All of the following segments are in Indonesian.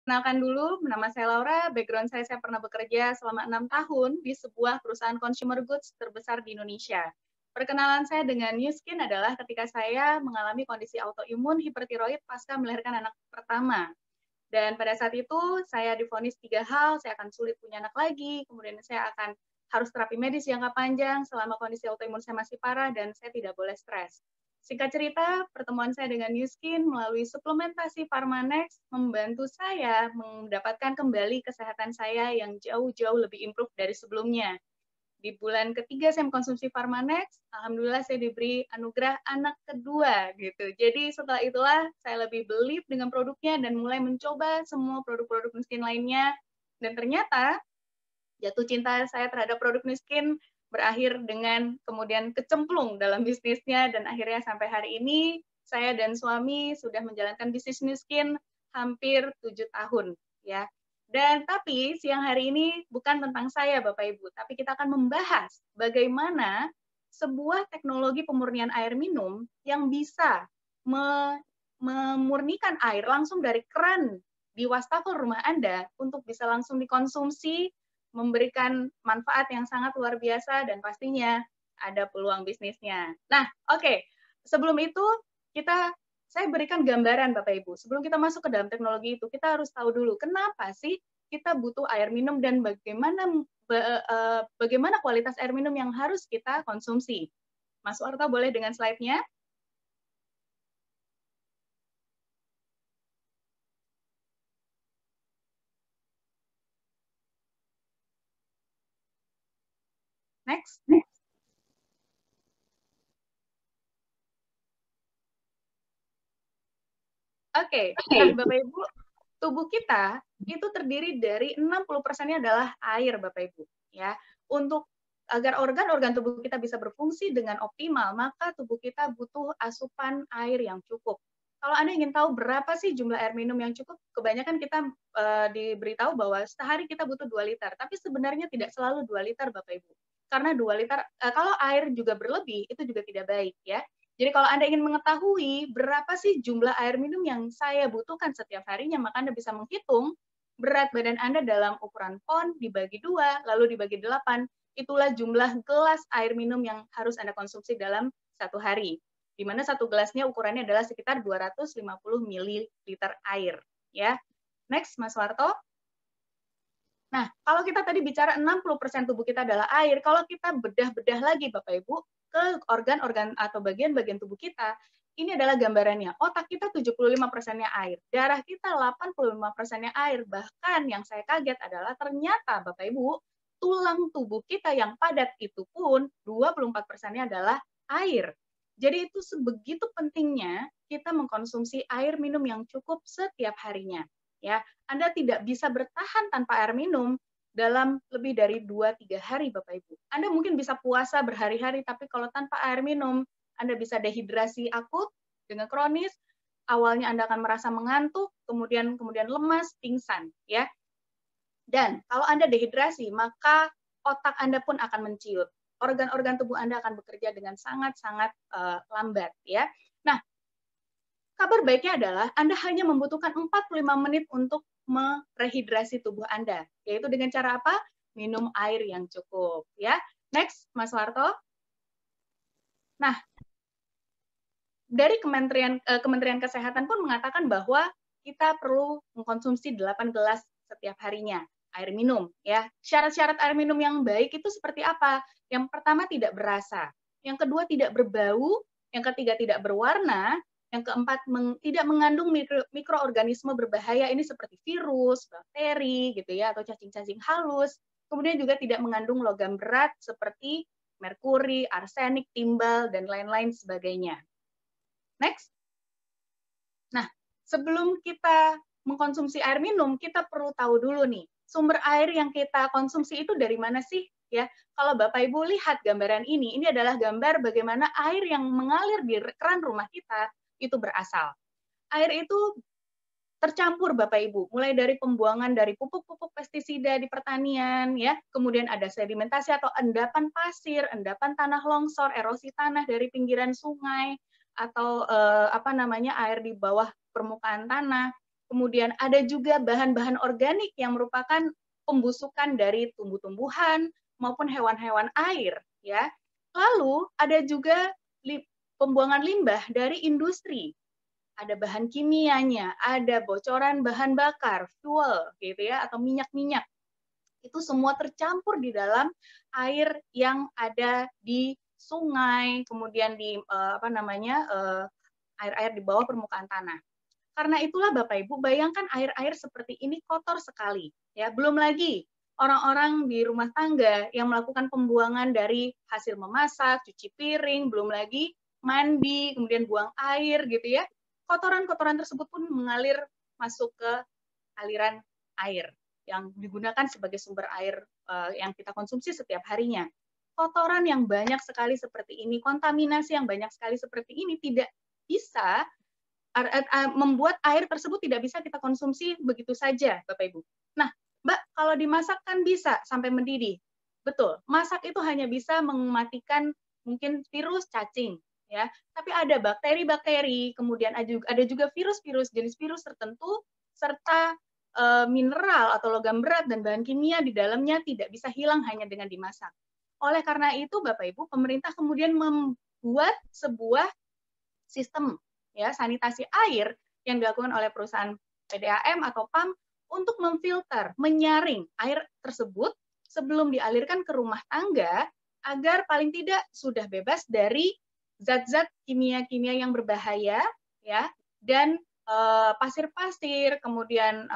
Kenalkan dulu, nama saya Laura, background saya pernah bekerja selama 6 tahun di sebuah perusahaan consumer goods terbesar di Indonesia. Perkenalan saya dengan New Skin adalah ketika saya mengalami kondisi autoimun hipertiroid pasca melahirkan anak pertama. Dan pada saat itu saya divonis 3 hal, saya akan sulit punya anak lagi, kemudian saya akan harus terapi medis jangka panjang selama kondisi autoimun saya masih parah, dan saya tidak boleh stres. Singkat cerita, pertemuan saya dengan New Skin melalui suplementasi Pharmanex membantu saya mendapatkan kembali kesehatan saya yang jauh-jauh lebih improve dari sebelumnya. Di bulan ketiga saya mengkonsumsi Pharmanex, alhamdulillah saya diberi anugerah anak kedua gitu. Jadi setelah itulah saya lebih believe dengan produknya dan mulai mencoba semua produk-produk miskin lainnya. Dan ternyata jatuh cinta saya terhadap produk miskin berakhir dengan kemudian kecemplung dalam bisnisnya, dan akhirnya sampai hari ini saya dan suami sudah menjalankan bisnis miskin hampir 7 tahun ya. Dan tapi siang hari ini bukan tentang saya Bapak Ibu, tapi kita akan membahas bagaimana sebuah teknologi pemurnian air minum yang bisa memurnikan air langsung dari keran di wastafel rumah Anda untuk bisa langsung dikonsumsi, memberikan manfaat yang sangat luar biasa, dan pastinya ada peluang bisnisnya. Nah, oke. Sebelum itu, saya berikan gambaran Bapak Ibu. Sebelum kita masuk ke dalam teknologi itu, kita harus tahu dulu kenapa sih kita butuh air minum dan bagaimana kualitas air minum yang harus kita konsumsi. Mas Warta boleh dengan slide-nya? Next. Oke. Nah, Bapak Ibu, tubuh kita itu terdiri dari 60%-nya adalah air, Bapak Ibu. Ya, untuk agar organ-organ tubuh kita bisa berfungsi dengan optimal, maka tubuh kita butuh asupan air yang cukup. Kalau Anda ingin tahu berapa sih jumlah air minum yang cukup, kebanyakan kita diberitahu bahwa sehari kita butuh 2 liter, tapi sebenarnya tidak selalu 2 liter, Bapak Ibu. Karena 2 liter, kalau air juga berlebih, itu juga tidak baik, ya. Jadi kalau Anda ingin mengetahui berapa sih jumlah air minum yang saya butuhkan setiap harinya, maka Anda bisa menghitung berat badan Anda dalam ukuran pon dibagi 2, lalu dibagi 8, itulah jumlah gelas air minum yang harus Anda konsumsi dalam satu hari. Di mana satu gelasnya ukurannya adalah sekitar 250 ml air. Ya. Next, Mas Warto. Nah, kalau kita tadi bicara 60% tubuh kita adalah air, kalau kita bedah-bedah lagi Bapak Ibu ke organ-organ atau bagian-bagian tubuh kita, ini adalah gambarannya. Otak kita 75%-nya air, darah kita 85%-nya air. Bahkan yang saya kaget adalah ternyata Bapak Ibu, tulang tubuh kita yang padat itu pun 24%-nya adalah air. Jadi itu sebegitu pentingnya kita mengkonsumsi air minum yang cukup setiap harinya. Ya, Anda tidak bisa bertahan tanpa air minum dalam lebih dari 2-3 hari, Bapak Ibu. Anda mungkin bisa puasa berhari-hari, tapi kalau tanpa air minum, Anda bisa dehidrasi akut dengan kronis, awalnya Anda akan merasa mengantuk, kemudian lemas, pingsan, ya. Dan kalau Anda dehidrasi, maka otak Anda pun akan menciut. Organ-organ tubuh Anda akan bekerja dengan sangat-sangat lambat, ya. Nah, kabar baiknya adalah Anda hanya membutuhkan 45 menit untuk merehidrasi tubuh Anda, yaitu dengan cara apa? Minum air yang cukup, ya. Next, Mas Warto. Nah, dari Kementerian Kesehatan pun mengatakan bahwa kita perlu mengkonsumsi 8 gelas setiap harinya air minum, ya. Syarat-syarat air minum yang baik itu seperti apa? Yang pertama tidak berasa, yang kedua tidak berbau, yang ketiga tidak berwarna, yang keempat tidak mengandung mikroorganisme berbahaya ini seperti virus, bakteri gitu ya, atau cacing-cacing halus. Kemudian juga tidak mengandung logam berat seperti merkuri, arsenik, timbal, dan lain-lain sebagainya. Next. Nah, sebelum kita mengkonsumsi air minum, kita perlu tahu dulu nih, sumber air yang kita konsumsi itu dari mana sih? Ya, kalau Bapak Ibu lihat gambaran ini adalah gambar bagaimana air yang mengalir di keran rumah kita itu berasal. Air itu tercampur Bapak Ibu, mulai dari pembuangan dari pupuk-pupuk pestisida di pertanian, ya, kemudian ada sedimentasi atau endapan pasir, endapan tanah longsor, erosi tanah dari pinggiran sungai, atau air di bawah permukaan tanah. kemudian ada juga bahan-bahan organik yang merupakan pembusukan dari tumbuh-tumbuhan maupun hewan-hewan air, ya. Lalu ada juga pembuangan limbah dari industri. Ada bahan kimianya, ada bocoran bahan bakar, fuel gitu ya, atau minyak-minyak. Itu semua tercampur di dalam air yang ada di sungai, kemudian di air-air di bawah permukaan tanah. Karena itulah Bapak Ibu, bayangkan air-air seperti ini kotor sekali, ya. Belum lagi orang-orang di rumah tangga yang melakukan pembuangan dari hasil memasak, cuci piring, belum lagi mandi, kemudian buang air gitu ya. Kotoran-kotoran tersebut pun mengalir masuk ke aliran air yang digunakan sebagai sumber air yang kita konsumsi setiap harinya. Kotoran yang banyak sekali seperti ini, kontaminasi yang banyak sekali seperti ini tidak bisa membuat air tersebut tidak bisa kita konsumsi begitu saja, Bapak Ibu. Nah, Mbak, kalau dimasak kan bisa sampai mendidih. Betul, masak itu hanya bisa mematikan mungkin virus, cacing, ya. Tapi ada bakteri-bakteri, kemudian ada juga virus-virus, jenis virus tertentu, serta mineral atau logam berat dan bahan kimia di dalamnya tidak bisa hilang hanya dengan dimasak. Oleh karena itu, Bapak Ibu, pemerintah kemudian membuat sebuah sistem ya sanitasi air yang dilakukan oleh perusahaan PDAM atau PAM untuk memfilter, menyaring air tersebut sebelum dialirkan ke rumah tangga agar paling tidak sudah bebas dari zat-zat kimia-kimia yang berbahaya ya dan pasir-pasir, kemudian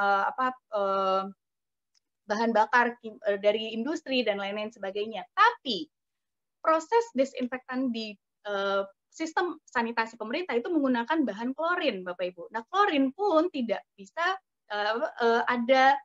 bahan bakar dari industri dan lain-lain sebagainya. Tapi proses desinfektan di sistem sanitasi pemerintah itu menggunakan bahan klorin, Bapak Ibu. Nah, klorin pun tidak bisa ada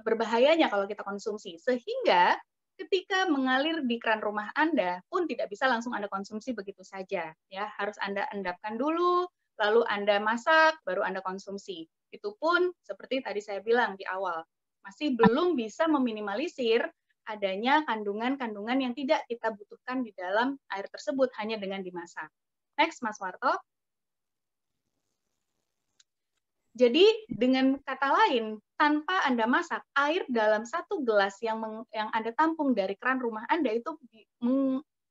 berbahayanya kalau kita konsumsi. Sehingga ketika mengalir di keran rumah Anda pun tidak bisa langsung Anda konsumsi begitu saja. Ya, harus Anda endapkan dulu, lalu Anda masak, baru Anda konsumsi. Itu pun seperti tadi saya bilang di awal, masih belum bisa meminimalisir adanya kandungan-kandungan yang tidak kita butuhkan di dalam air tersebut hanya dengan dimasak. Next, Mas Warto. Jadi dengan kata lain, tanpa Anda masak, air dalam satu gelas yang Anda tampung dari keran rumah Anda itu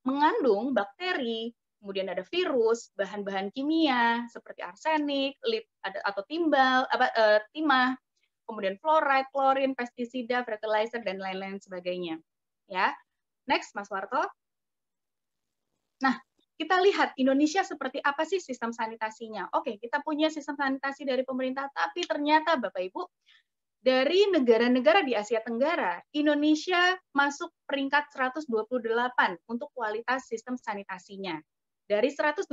mengandung bakteri, kemudian ada virus, bahan-bahan kimia seperti arsenik, lead atau timah, kemudian fluoride, klorin, pestisida, fertilizer, dan lain-lain sebagainya. Ya, next, Mas Warto. Nah, kita lihat Indonesia seperti apa sih sistem sanitasinya. Oke, kita punya sistem sanitasi dari pemerintah, tapi ternyata Bapak Ibu, dari negara-negara di Asia Tenggara, Indonesia masuk peringkat 128 untuk kualitas sistem sanitasinya. Dari 178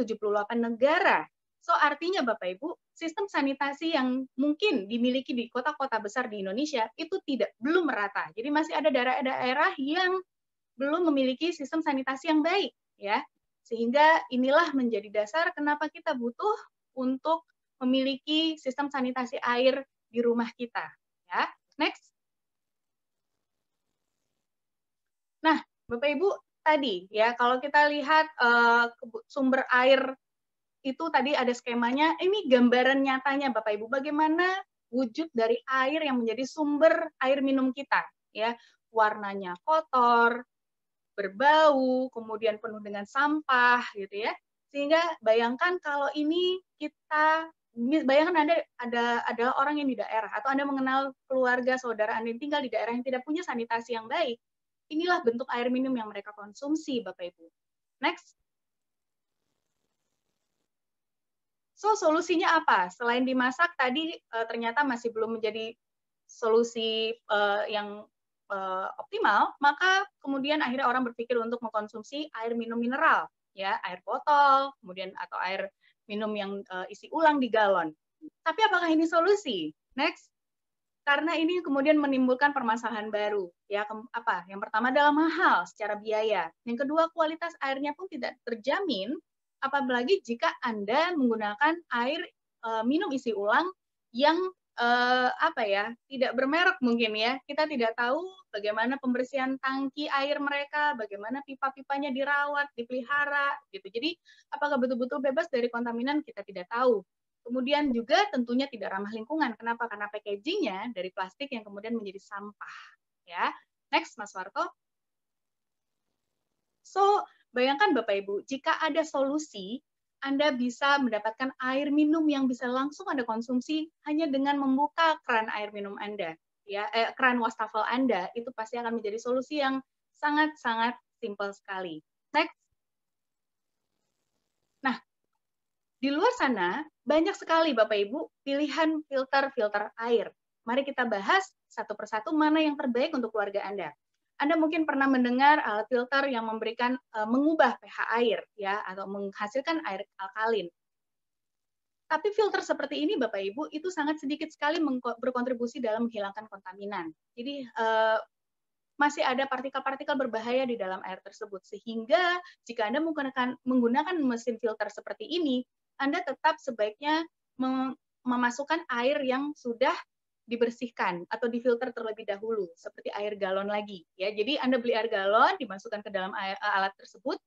negara. So, artinya Bapak Ibu, sistem sanitasi yang mungkin dimiliki di kota-kota besar di Indonesia itu belum merata. Jadi masih ada daerah-daerah yang belum memiliki sistem sanitasi yang baik, ya. Sehingga inilah menjadi dasar kenapa kita butuh untuk memiliki sistem sanitasi air di rumah kita, ya. Next. Nah, Bapak Ibu, tadi ya kalau kita lihat sumber air itu tadi ada skemanya, ini gambaran nyatanya Bapak Ibu, bagaimana wujud dari air yang menjadi sumber air minum kita, ya. Warnanya kotor, berbau, kemudian penuh dengan sampah, gitu ya. Sehingga bayangkan kalau ini bayangkan Anda ada orang yang di daerah, atau Anda mengenal keluarga, saudara Anda yang tinggal di daerah yang tidak punya sanitasi yang baik. Inilah bentuk air minum yang mereka konsumsi, Bapak Ibu. Next. So, solusinya apa? Selain dimasak, tadi ternyata masih belum menjadi solusi yang optimal, maka kemudian akhirnya orang berpikir untuk mengkonsumsi air minum mineral, ya, air botol, kemudian atau air minum yang isi ulang di galon. Tapi apakah ini solusi? Next. Karena ini kemudian menimbulkan permasalahan baru, ya. Yang pertama adalah mahal secara biaya. Yang kedua, kualitas airnya pun tidak terjamin, apalagi jika Anda menggunakan air minum isi ulang yang tidak bermerek mungkin ya. Kita tidak tahu bagaimana pembersihan tangki air mereka, bagaimana pipa-pipanya dirawat, dipelihara gitu. Jadi apakah betul-betul bebas dari kontaminan kita tidak tahu. Kemudian juga tentunya tidak ramah lingkungan. Kenapa? Karena packagingnya dari plastik yang kemudian menjadi sampah. Ya, next, Mas Warto. So, bayangkan Bapak Ibu, jika ada solusi, Anda bisa mendapatkan air minum yang bisa langsung Anda konsumsi hanya dengan membuka keran air minum Anda. Ya, keran wastafel Anda, itu pasti akan menjadi solusi yang sangat-sangat simpel sekali. Next. Nah, di luar sana, banyak sekali Bapak Ibu pilihan filter-filter air. Mari kita bahas satu persatu mana yang terbaik untuk keluarga Anda. Anda mungkin pernah mendengar alat filter yang memberikan mengubah pH air ya atau menghasilkan air alkalin. Tapi filter seperti ini Bapak Ibu itu sangat sedikit sekali berkontribusi dalam menghilangkan kontaminan. Jadi masih ada partikel-partikel berbahaya di dalam air tersebut sehingga jika Anda menggunakan mesin filter seperti ini, Anda tetap sebaiknya memasukkan air yang sudah dibersihkan atau difilter terlebih dahulu seperti air galon lagi ya. Jadi Anda beli air galon dimasukkan ke dalam alat tersebut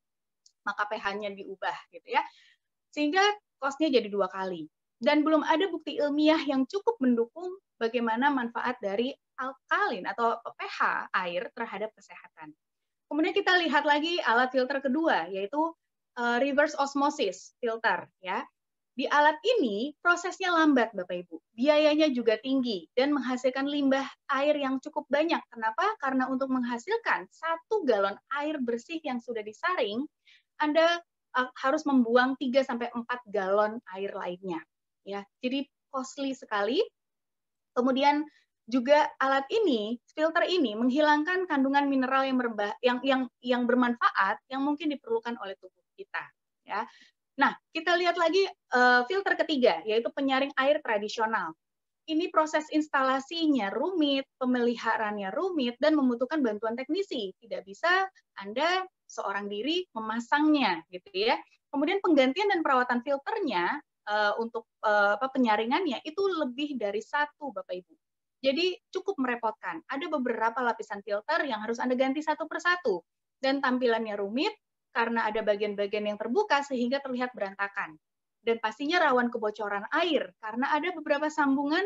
maka pH-nya diubah gitu ya. Sehingga cost-nya jadi 2 kali. Dan belum ada bukti ilmiah yang cukup mendukung bagaimana manfaat dari alkalin atau pH air terhadap kesehatan. Kemudian kita lihat lagi alat filter kedua yaitu reverse osmosis filter ya. Di alat ini prosesnya lambat Bapak Ibu, biayanya juga tinggi dan menghasilkan limbah air yang cukup banyak. Kenapa? Karena untuk menghasilkan 1 galon air bersih yang sudah disaring, Anda harus membuang 3-4 galon air lainnya. Ya, jadi costly sekali. Kemudian juga alat ini, filter ini menghilangkan kandungan mineral yang bermanfaat yang mungkin diperlukan oleh tubuh kita. Ya. Nah, kita lihat lagi filter ketiga, yaitu penyaring air tradisional. Ini proses instalasinya rumit, pemeliharaannya rumit, dan membutuhkan bantuan teknisi. Tidak bisa Anda seorang diri memasangnya, gitu ya. Kemudian penggantian dan perawatan filternya untuk penyaringannya itu lebih dari 1, Bapak Ibu. Jadi cukup merepotkan. Ada beberapa lapisan filter yang harus Anda ganti satu persatu. Dan tampilannya rumit, karena ada bagian-bagian yang terbuka sehingga terlihat berantakan. Dan pastinya rawan kebocoran air karena ada beberapa sambungan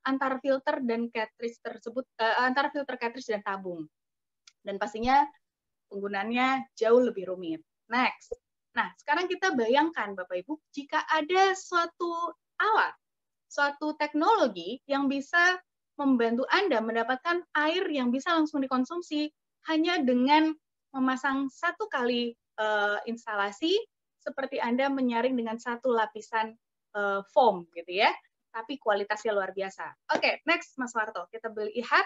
antar filter dan cartridge tersebut, antara filter cartridge dan tabung. Dan pastinya penggunaannya jauh lebih rumit. Next. Nah, sekarang kita bayangkan Bapak Ibu, jika ada suatu alat, suatu teknologi yang bisa membantu Anda mendapatkan air yang bisa langsung dikonsumsi hanya dengan memasang 1 kali instalasi seperti Anda menyaring dengan 1 lapisan foam gitu ya, tapi kualitasnya luar biasa. Oke, next Mas Warto, kita lihat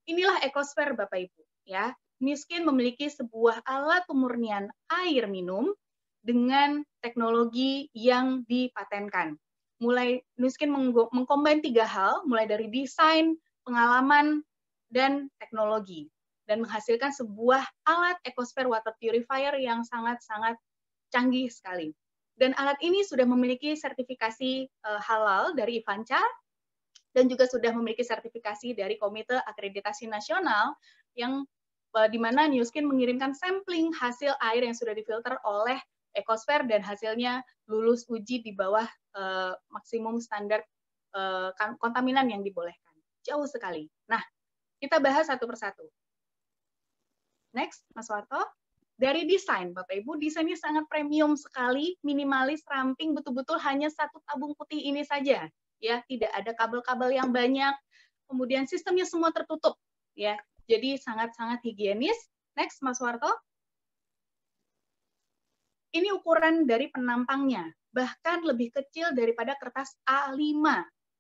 inilah EcoSphere Bapak Ibu ya. Nuskin memiliki sebuah alat pemurnian air minum dengan teknologi yang dipatenkan. Mulai Nuskin mengcombine 3 hal, mulai dari desain, pengalaman, dan teknologi. Dan menghasilkan sebuah alat EcoSphere Water Purifier yang sangat-sangat canggih sekali. Dan alat ini sudah memiliki sertifikasi halal dari IFANCA dan juga sudah memiliki sertifikasi dari Komite Akreditasi Nasional yang di mana Nuskin mengirimkan sampling hasil air yang sudah difilter oleh EcoSphere dan hasilnya lulus uji di bawah maksimum standar kontaminan yang dibolehkan. Jauh sekali. Nah, kita bahas satu persatu. Next, Mas Warto. Dari desain, Bapak Ibu, desainnya sangat premium sekali, minimalis, ramping, betul-betul hanya 1 tabung putih ini saja. Ya, tidak ada kabel-kabel yang banyak. Kemudian sistemnya semua tertutup, ya. Jadi sangat-sangat higienis. Next, Mas Warto. Ini ukuran dari penampangnya, bahkan lebih kecil daripada kertas A5.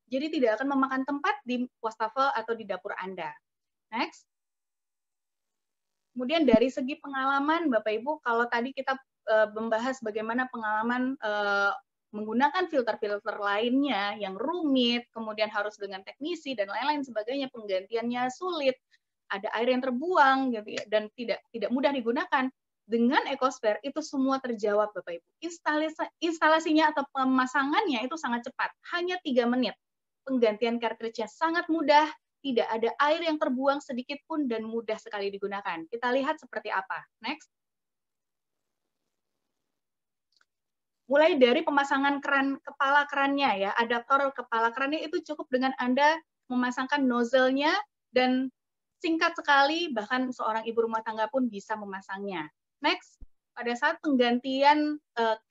Jadi tidak akan memakan tempat di wastafel atau di dapur Anda. Next. Kemudian dari segi pengalaman, Bapak Ibu, kalau tadi kita membahas bagaimana pengalaman menggunakan filter-filter lainnya yang rumit, kemudian harus dengan teknisi dan lain-lain sebagainya, penggantiannya sulit, ada air yang terbuang gitu ya, dan tidak mudah digunakan. Dengan EcoSphere itu semua terjawab Bapak Ibu. Instalasinya atau pemasangannya itu sangat cepat, hanya 3 menit. Penggantian cartridge-nya sangat mudah, tidak ada air yang terbuang sedikit pun dan mudah sekali digunakan. Kita lihat seperti apa. Next. Mulai dari pemasangan keran kepala kerannya ya, adaptor kepala kerannya itu cukup dengan Anda memasangkan nozzle-nya dan singkat sekali bahkan seorang ibu rumah tangga pun bisa memasangnya. Next, pada saat penggantian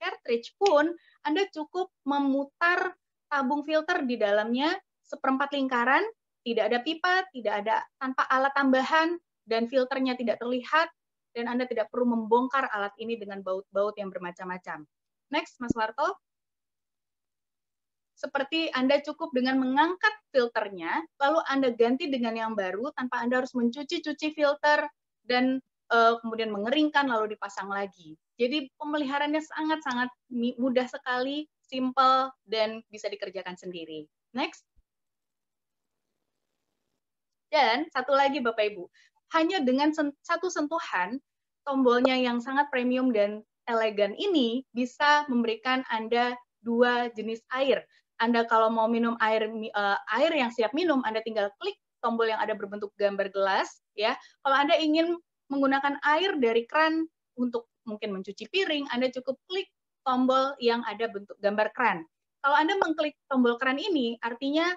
cartridge pun Anda cukup memutar tabung filter di dalamnya seperempat lingkaran, tidak ada pipa, tidak ada tanpa alat tambahan dan filternya tidak terlihat dan Anda tidak perlu membongkar alat ini dengan baut-baut yang bermacam-macam. Next, Mas Warto. Seperti Anda cukup dengan mengangkat filternya, lalu Anda ganti dengan yang baru tanpa Anda harus mencuci-cuci filter dan kemudian mengeringkan lalu dipasang lagi. Jadi pemeliharaannya sangat-sangat mudah sekali, simple, dan bisa dikerjakan sendiri. Next. Dan satu lagi Bapak Ibu, hanya dengan satu sentuhan, tombolnya yang sangat premium dan elegan ini bisa memberikan Anda 2 jenis air. Anda kalau mau minum air yang siap minum, Anda tinggal klik tombol yang ada berbentuk gambar gelas, ya. Kalau Anda ingin menggunakan air dari keran untuk mungkin mencuci piring, Anda cukup klik tombol yang ada bentuk gambar keran. Kalau Anda mengklik tombol keran ini, artinya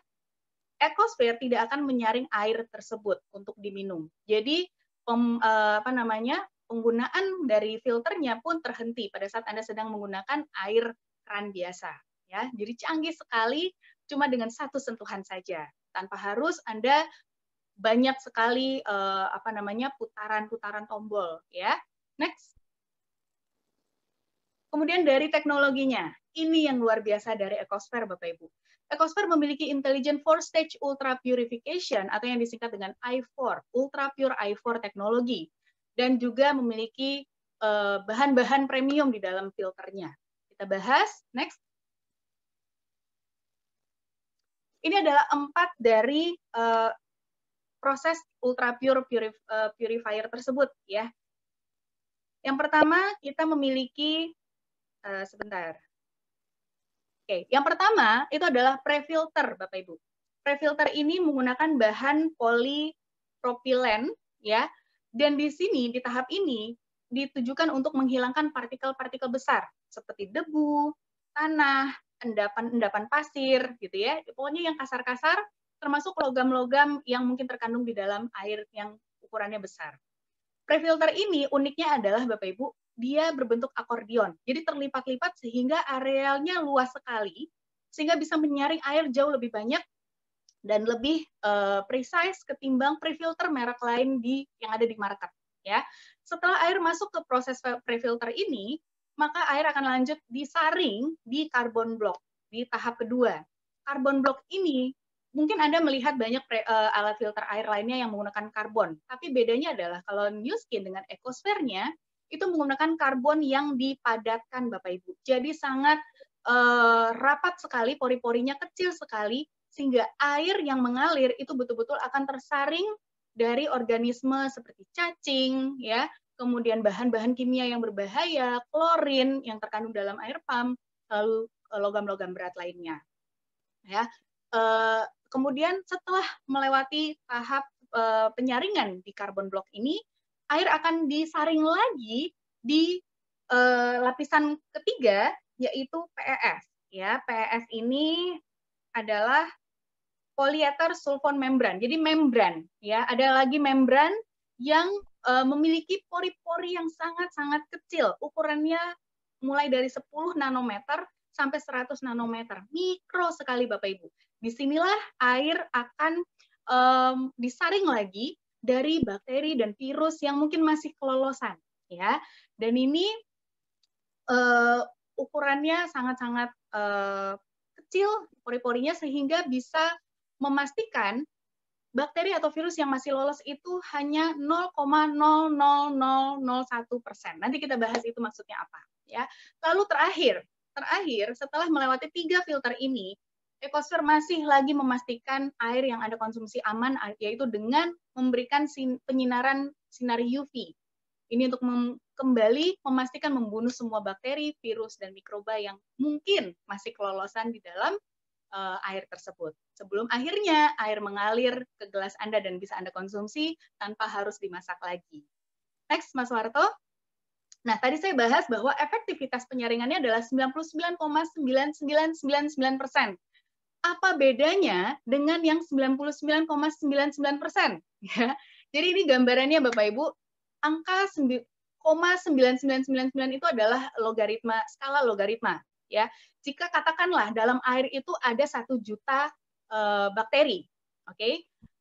Ecosphere tidak akan menyaring air tersebut untuk diminum. Jadi penggunaan dari filternya pun terhenti pada saat Anda sedang menggunakan air keran biasa. Ya, jadi canggih sekali, cuma dengan satu sentuhan saja, tanpa harus Anda banyak sekali putaran-putaran tombol. Ya, next. Kemudian dari teknologinya, ini yang luar biasa dari Ecosphere, Bapak Ibu. Ecosphere memiliki Intelligent 4-Stage Ultra Purification atau yang disingkat dengan I4, Ultra Pure I4 teknologi, dan juga memiliki bahan-bahan premium di dalam filternya. Kita bahas, next. Ini adalah 4 dari proses Ultra Pure Purifier tersebut, ya. Yang pertama, kita memiliki sebentar. Oke, yang pertama itu adalah pre-filter, Bapak Ibu. Pre-filter ini menggunakan bahan polipropilen, ya. Dan di sini di tahap ini ditujukan untuk menghilangkan partikel-partikel besar seperti debu, tanah, endapan pasir, gitu ya. Pokoknya yang kasar-kasar, termasuk logam-logam yang mungkin terkandung di dalam air yang ukurannya besar. Pre-filter ini uniknya adalah Bapak Ibu, dia berbentuk akordion. Jadi terlipat-lipat sehingga arealnya luas sekali, sehingga bisa menyaring air jauh lebih banyak dan lebih precise ketimbang pre-filter merek lain yang ada di market. Ya, setelah air masuk ke proses pre-filter ini, maka air akan lanjut disaring di carbon block di tahap kedua. Carbon block ini mungkin Anda melihat banyak alat filter air lainnya yang menggunakan karbon, tapi bedanya adalah kalau New Skin dengan Ecosphere-nya itu menggunakan karbon yang dipadatkan, Bapak Ibu. Jadi sangat rapat sekali, pori-porinya kecil sekali, sehingga air yang mengalir itu betul-betul akan tersaring dari organisme seperti cacing, ya, kemudian bahan-bahan kimia yang berbahaya, klorin yang terkandung dalam air pump, lalu logam-logam berat lainnya. Ya, kemudian setelah melewati tahap penyaringan di carbon block ini, air akan disaring lagi di lapisan ketiga, yaitu PES. Ya, PES ini adalah polyether sulfone membran. Jadi membran, ya, ada lagi membran yang memiliki pori-pori yang sangat-sangat kecil, ukurannya mulai dari 10 nanometer sampai 100 nanometer, mikro sekali Bapak Ibu. Disinilah air akan disaring lagi dari bakteri dan virus yang mungkin masih kelolosan, ya. Dan ini ukurannya sangat-sangat kecil pori-porinya sehingga bisa memastikan bakteri atau virus yang masih lolos itu hanya 0,00001%. Nanti kita bahas itu maksudnya apa, ya. Lalu terakhir setelah melewati 3 filter ini, Ecosphere masih lagi memastikan air yang Anda konsumsi aman, yaitu dengan memberikan penyinaran sinar UV. Ini untuk kembali memastikan membunuh semua bakteri, virus, dan mikroba yang mungkin masih kelolosan di dalam air tersebut. Sebelum akhirnya air mengalir ke gelas Anda dan bisa Anda konsumsi tanpa harus dimasak lagi. Next, Mas Warto. Nah, tadi saya bahas bahwa efektivitas penyaringannya adalah 99,99999%. Apa bedanya dengan yang 99,99%? Ya. Jadi ini gambarannya Bapak Ibu, angka 9,9999 itu adalah logaritma, skala logaritma. Ya. Jika katakanlah dalam air itu ada 1 juta bakteri, oke,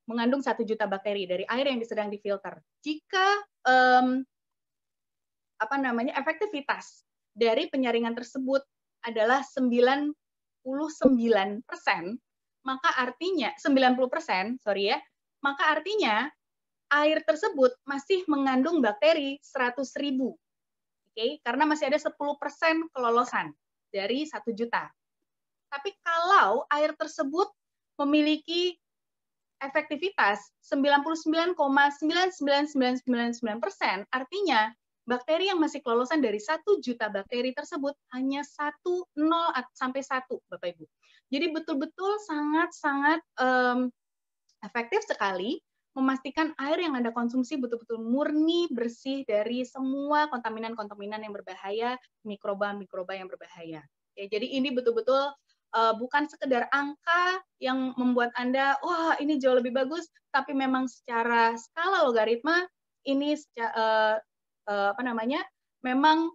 mengandung 1 juta bakteri dari air yang sedang difilter. Jika efektivitas dari penyaringan tersebut adalah 99%, maka artinya 90%, maka artinya air tersebut masih mengandung bakteri 100.000. Oke, karena masih ada 10% kelolosan dari 1 juta. Tapi kalau air tersebut memiliki efektivitas 99,99999%, artinya bakteri yang masih kelolosan dari 1 juta bakteri tersebut hanya 0 sampai 1, Bapak Ibu. Jadi betul-betul sangat-sangat efektif sekali memastikan air yang Anda konsumsi betul-betul murni, bersih dari semua kontaminan-kontaminan yang berbahaya, mikroba-mikroba yang berbahaya. Ya, jadi ini betul-betul bukan sekedar angka yang membuat Anda, wah ini jauh lebih bagus, tapi memang secara skala logaritma ini memang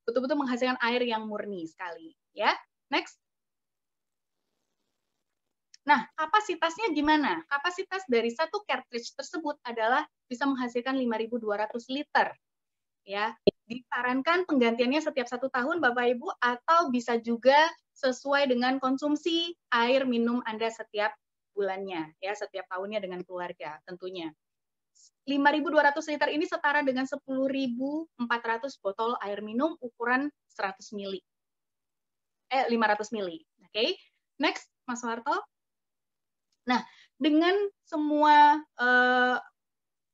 betul-betul menghasilkan air yang murni sekali. Ya, next. Nah, kapasitasnya gimana? Kapasitas dari satu cartridge tersebut adalah bisa menghasilkan 5.200 liter. Ya, disarankan penggantiannya setiap 1 tahun, Bapak Ibu, atau bisa juga sesuai dengan konsumsi air minum Anda setiap bulannya, ya, setiap tahunnya dengan keluarga, tentunya. 5.200 liter ini setara dengan 10.400 botol air minum ukuran 100 mili. 500 mili. Oke. Next, Mas Warto. Nah, dengan semua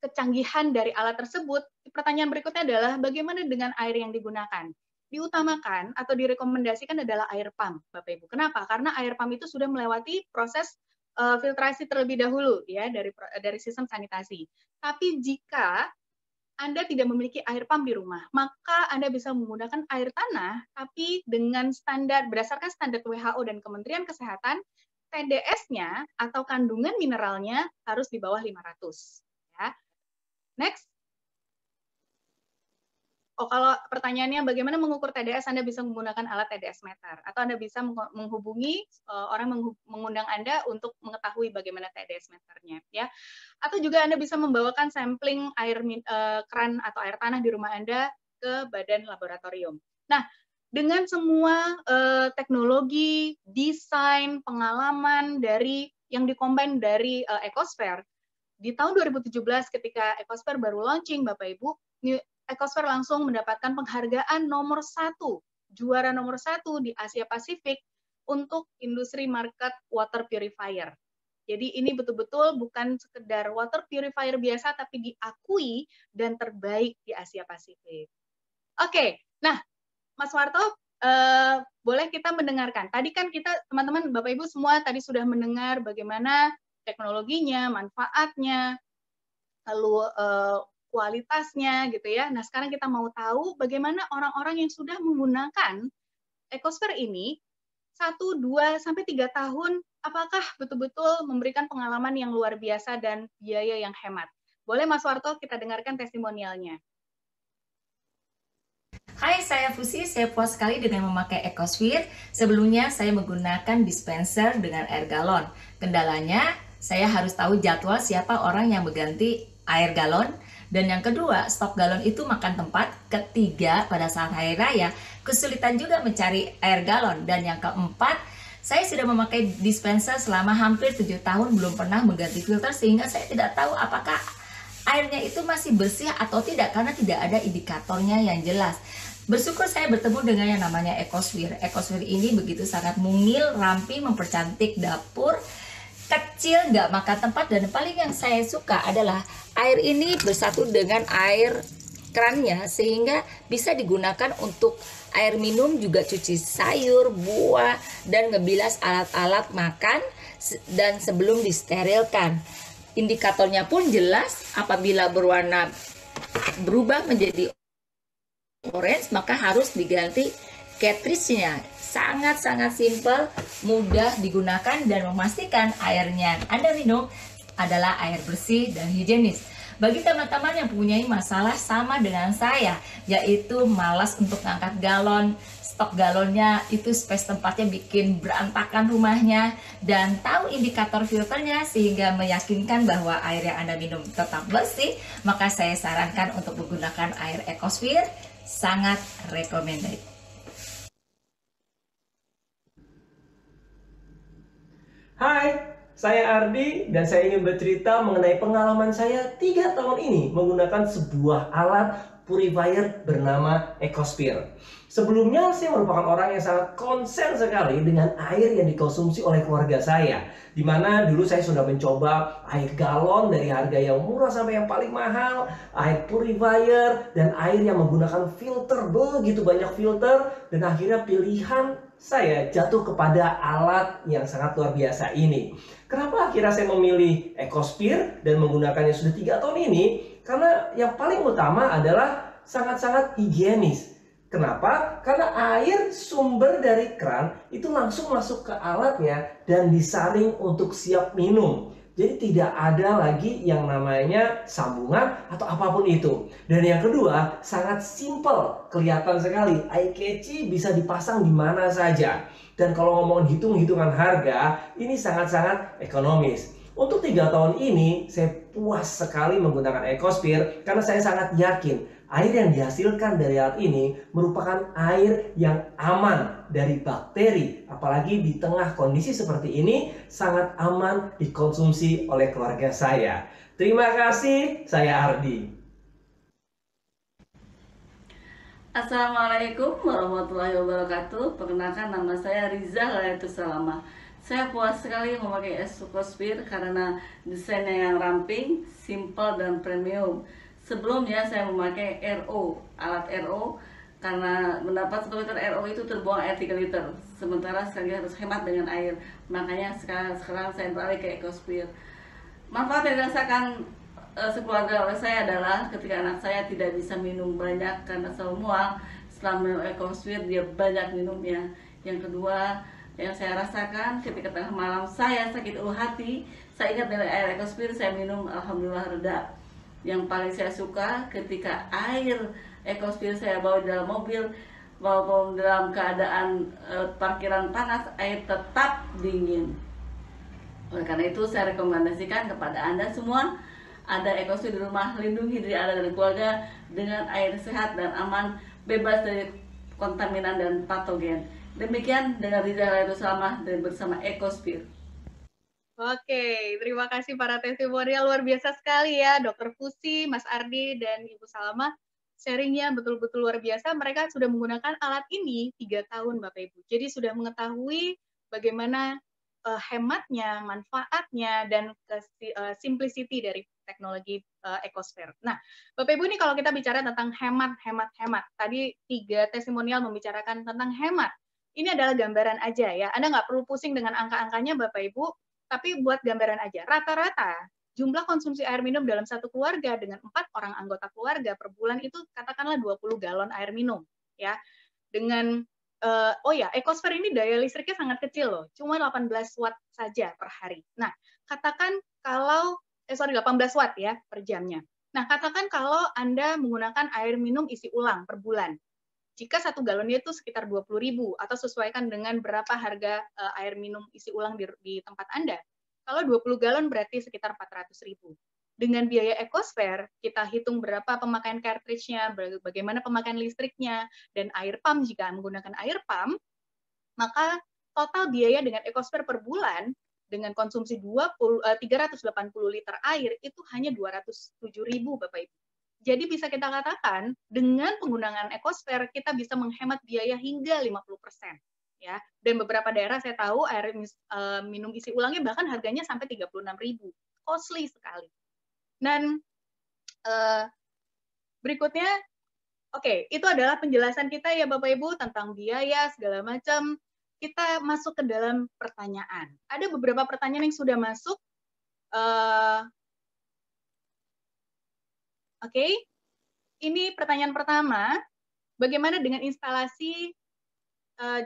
kecanggihan dari alat tersebut, pertanyaan berikutnya adalah bagaimana dengan air yang digunakan? Diutamakan atau direkomendasikan adalah air pump, Bapak Ibu. Kenapa? Karena air pump itu sudah melewati proses filtrasi terlebih dahulu ya dari sistem sanitasi. Tapi jika Anda tidak memiliki air pump di rumah, maka Anda bisa menggunakan air tanah, tapi dengan standar berdasarkan standar WHO dan Kementerian Kesehatan, TDS-nya atau kandungan mineralnya harus di bawah 500. Ya. Next. Oh, kalau pertanyaannya bagaimana mengukur TDS, Anda bisa menggunakan alat TDS meter, atau Anda bisa menghubungi mengundang Anda untuk mengetahui bagaimana TDS meternya, ya. Atau juga Anda bisa membawakan sampling air keran atau air tanah di rumah Anda ke badan laboratorium. Nah, dengan semua teknologi, desain, pengalaman dari yang dikombin dari Ecosphere, di tahun 2017 ketika Ecosphere baru launching, Bapak Ibu, Ecosphere langsung mendapatkan penghargaan nomor 1, juara nomor 1 di Asia Pasifik untuk industri market water purifier. Jadi ini betul-betul bukan sekedar water purifier biasa, tapi diakui dan terbaik di Asia Pasifik. Oke, nah Mas Warto, boleh kita mendengarkan. Tadi kan kita, teman-teman, Bapak Ibu semua tadi sudah mendengar bagaimana teknologinya, manfaatnya, lalu kualitasnya gitu ya. Nah, sekarang kita mau tahu bagaimana orang-orang yang sudah menggunakan Ecosphere ini 1, 2, sampai 3 tahun, apakah betul-betul memberikan pengalaman yang luar biasa dan biaya yang hemat. Boleh Mas Warto kita dengarkan testimonialnya. Hai, saya Fusi. Saya puas sekali dengan memakai Ecosphere. Sebelumnya saya menggunakan dispenser dengan air galon. Kendalanya, saya harus tahu jadwal siapa orang yang mengganti air galon. Dan yang kedua, stok galon itu makan tempat. Ketiga, pada saat hari raya, kesulitan juga mencari air galon. Dan yang keempat, saya sudah memakai dispenser selama hampir 7 tahun, belum pernah mengganti filter, sehingga saya tidak tahu apakah airnya itu masih bersih atau tidak, karena tidak ada indikatornya yang jelas. Bersyukur saya bertemu dengan yang namanya Ecosphere. Ecosphere ini begitu sangat mungil, ramping, mempercantik dapur, kecil, nggak makan tempat, dan paling yang saya suka adalah air ini bersatu dengan air kerannya, sehingga bisa digunakan untuk air minum, juga cuci sayur, buah, dan ngebilas alat-alat makan, dan sebelum disterilkan. Indikatornya pun jelas, apabila berwarna berubah menjadi orange, maka harus diganti cartridge-nya. Sangat-sangat simpel, mudah digunakan dan memastikan airnya Anda minum adalah air bersih dan higienis. Bagi teman-teman yang mempunyai masalah sama dengan saya, yaitu malas untuk ngangkat galon, stok galonnya itu space tempatnya bikin berantakan rumahnya, dan tahu indikator filternya sehingga meyakinkan bahwa air yang Anda minum tetap bersih, maka saya sarankan untuk menggunakan air Ecosphere. Sangat recommended. Hai, saya Ardi dan saya ingin bercerita mengenai pengalaman saya 3 tahun ini menggunakan sebuah alat purifier bernama Ecosphere. Sebelumnya saya merupakan orang yang sangat konsen sekali dengan air yang dikonsumsi oleh keluarga saya. Di mana dulu saya sudah mencoba air galon dari harga yang murah sampai yang paling mahal, air purifier, dan air yang menggunakan filter, begitu banyak filter, dan akhirnya pilihan saya jatuh kepada alat yang sangat luar biasa ini. Kenapa akhirnya saya memilih Ecosphere dan menggunakannya sudah 3 tahun ini? Karena yang paling utama adalah sangat-sangat higienis. Kenapa? Karena air sumber dari keran itu langsung masuk ke alatnya dan disaring untuk siap minum. Jadi tidak ada lagi yang namanya sambungan atau apapun itu. Dan yang kedua, sangat simple, kelihatan sekali, eye catchy, bisa dipasang di mana saja. Dan kalau ngomongin hitung-hitungan harga, ini sangat-sangat ekonomis. Untuk 3 tahun ini, saya puas sekali menggunakan Ecosphere karena saya sangat yakin air yang dihasilkan dari alat ini merupakan air yang aman dari bakteri. Apalagi di tengah kondisi seperti ini, sangat aman dikonsumsi oleh keluarga saya. Terima kasih, saya Ardi. Assalamualaikum warahmatullahi wabarakatuh. Perkenalkan, nama saya Riza Layatus Salama. Saya puas sekali memakai Ecosphere karena desainnya yang ramping, simple, dan premium. Sebelumnya saya memakai RO, alat RO, karena mendapat 1 liter RO itu terbuang air 3 liter. Sementara sekali harus hemat dengan air. Makanya sekarang saya beralih ke Ecosphere. Manfaat yang dirasakan sekeluarga oleh saya adalah ketika anak saya tidak bisa minum banyak karena selalu mual, setelah minum Ecosphere dia banyak minumnya. Yang kedua yang saya rasakan ketika tengah malam saya sakit ulu hati, saya ingat dari air Ecosphere, saya minum, alhamdulillah reda. Yang paling saya suka ketika air Ecosphere saya bawa di dalam mobil, walaupun dalam keadaan parkiran panas, air tetap dingin. Oleh karena itu saya rekomendasikan kepada Anda semua, ada Ecosphere di rumah, lindungi diri Anda dan keluarga dengan air sehat dan aman, bebas dari kontaminan dan patogen. Demikian dengan Riza Layatus Salama dan bersama Ecosphere. Oke, terima kasih para testimonial, luar biasa sekali ya, Dr. Fusi, Mas Ardi, dan Ibu Salama. Sharingnya betul-betul luar biasa. Mereka sudah menggunakan alat ini 3 tahun, Bapak Ibu. Jadi sudah mengetahui bagaimana hematnya, manfaatnya, dan simplicity dari teknologi Ecosphere. Nah, Bapak Ibu, ini kalau kita bicara tentang hemat. Tadi 3 testimonial membicarakan tentang hemat. Ini adalah gambaran aja ya. Anda nggak perlu pusing dengan angka-angkanya, Bapak Ibu, tapi buat gambaran aja. Rata-rata jumlah konsumsi air minum dalam satu keluarga dengan 4 orang anggota keluarga per bulan itu katakanlah 20 galon air minum, ya. Dengan Ecosphere ini daya listriknya sangat kecil loh, cuma 18 watt saja per hari. Nah, katakan kalau 18 watt ya per jamnya. Nah, katakan kalau Anda menggunakan air minum isi ulang per bulan. Jika 1 galonnya itu sekitar 20.000 atau sesuaikan dengan berapa harga air minum isi ulang di tempat Anda. Kalau 20 galon berarti sekitar 400.000. Dengan biaya Ecosphere, kita hitung berapa pemakaian cartridge-nya, bagaimana pemakaian listriknya, dan air pump jika menggunakan air pump, maka total biaya dengan Ecosphere per bulan dengan konsumsi 380 liter air itu hanya 207.000, Bapak Ibu. Jadi bisa kita katakan dengan penggunaan Ecosphere kita bisa menghemat biaya hingga 50%, ya. Dan beberapa daerah saya tahu air minum isi ulangnya bahkan harganya sampai 36.000. Costly sekali. Dan berikutnya, itu adalah penjelasan kita ya Bapak Ibu tentang biaya segala macam. Kita masuk ke dalam pertanyaan. Ada beberapa pertanyaan yang sudah masuk. Ini pertanyaan pertama. Bagaimana dengan instalasi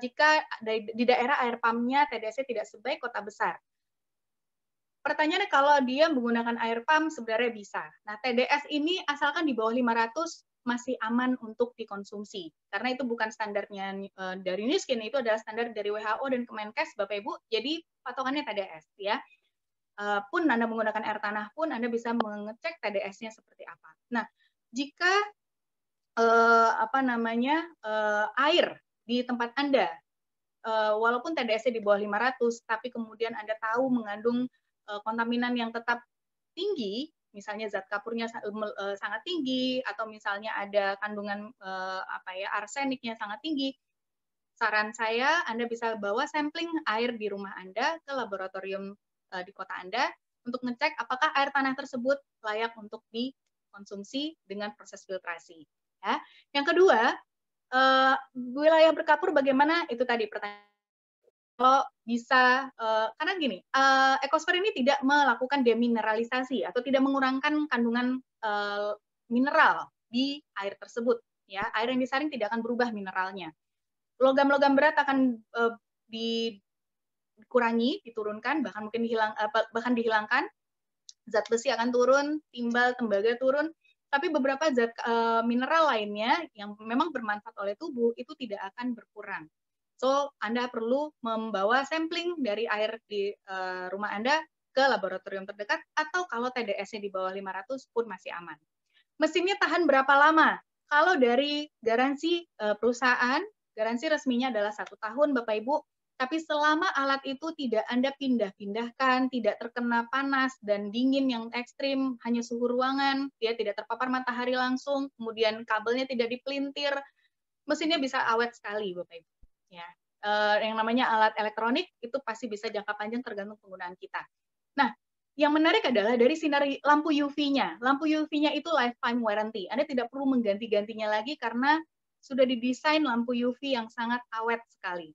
jika di daerah air pumpnya TDS-nya tidak sebaik kota besar? Pertanyaannya kalau dia menggunakan air pump sebenarnya bisa. Nah, TDS ini asalkan di bawah 500 masih aman untuk dikonsumsi. Karena itu bukan standarnya dari Niskin, itu adalah standar dari WHO dan Kemenkes, Bapak Ibu. Jadi patokannya TDS ya. Pun Anda menggunakan air tanah pun Anda bisa mengecek TDS-nya seperti apa. Nah, jika air di tempat Anda walaupun TDS-nya di bawah 500 tapi kemudian Anda tahu mengandung kontaminan yang tetap tinggi, misalnya zat kapurnya sangat tinggi atau misalnya ada kandungan arseniknya sangat tinggi, saran saya Anda bisa bawa sampling air di rumah Anda ke laboratorium di kota Anda untuk ngecek apakah air tanah tersebut layak untuk dikonsumsi dengan proses filtrasi. Ya. Yang kedua, wilayah berkapur bagaimana? Itu tadi pertanyaan. Kalau bisa, karena gini, ekosfer ini tidak melakukan demineralisasi atau tidak mengurangkan kandungan mineral di air tersebut. Ya, air yang disaring tidak akan berubah mineralnya. Logam-logam berat akan dikurangi, diturunkan, bahkan mungkin dihilangkan. Zat besi akan turun, timbal, tembaga turun. Tapi beberapa zat mineral lainnya yang memang bermanfaat oleh tubuh itu tidak akan berkurang. So, Anda perlu membawa sampling dari air di rumah Anda ke laboratorium terdekat atau kalau TDS-nya di bawah 500 pun masih aman. Mesinnya tahan berapa lama? Kalau dari garansi perusahaan, garansi resminya adalah 1 tahun, Bapak Ibu. Tapi selama alat itu tidak Anda pindah-pindahkan, tidak terkena panas dan dingin yang ekstrim, hanya suhu ruangan, dia tidak terpapar matahari langsung, kemudian kabelnya tidak dipelintir, mesinnya bisa awet sekali, Bapak Ibu. Ya, yang namanya alat elektronik itu pasti bisa jangka panjang tergantung penggunaan kita. Nah, yang menarik adalah dari sinar lampu UV-nya. Lampu UV-nya itu lifetime warranty. Anda tidak perlu mengganti-gantinya lagi karena sudah didesain lampu UV yang sangat awet sekali.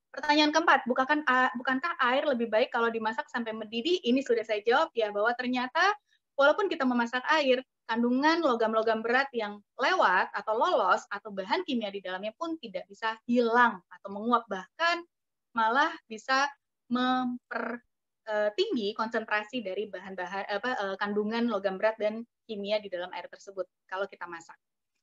Pertanyaan keempat, bukankah air lebih baik kalau dimasak sampai mendidih? Ini sudah saya jawab ya, bahwa ternyata walaupun kita memasak air, kandungan logam-logam berat yang lewat atau lolos atau bahan kimia di dalamnya pun tidak bisa hilang atau menguap, bahkan malah bisa mempertinggi konsentrasi dari bahan-bahan kandungan logam berat dan kimia di dalam air tersebut kalau kita masak.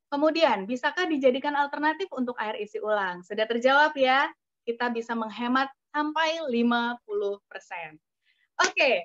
Kemudian, bisakah dijadikan alternatif untuk air isi ulang? Sudah terjawab ya, kita bisa menghemat sampai 50%. Oke,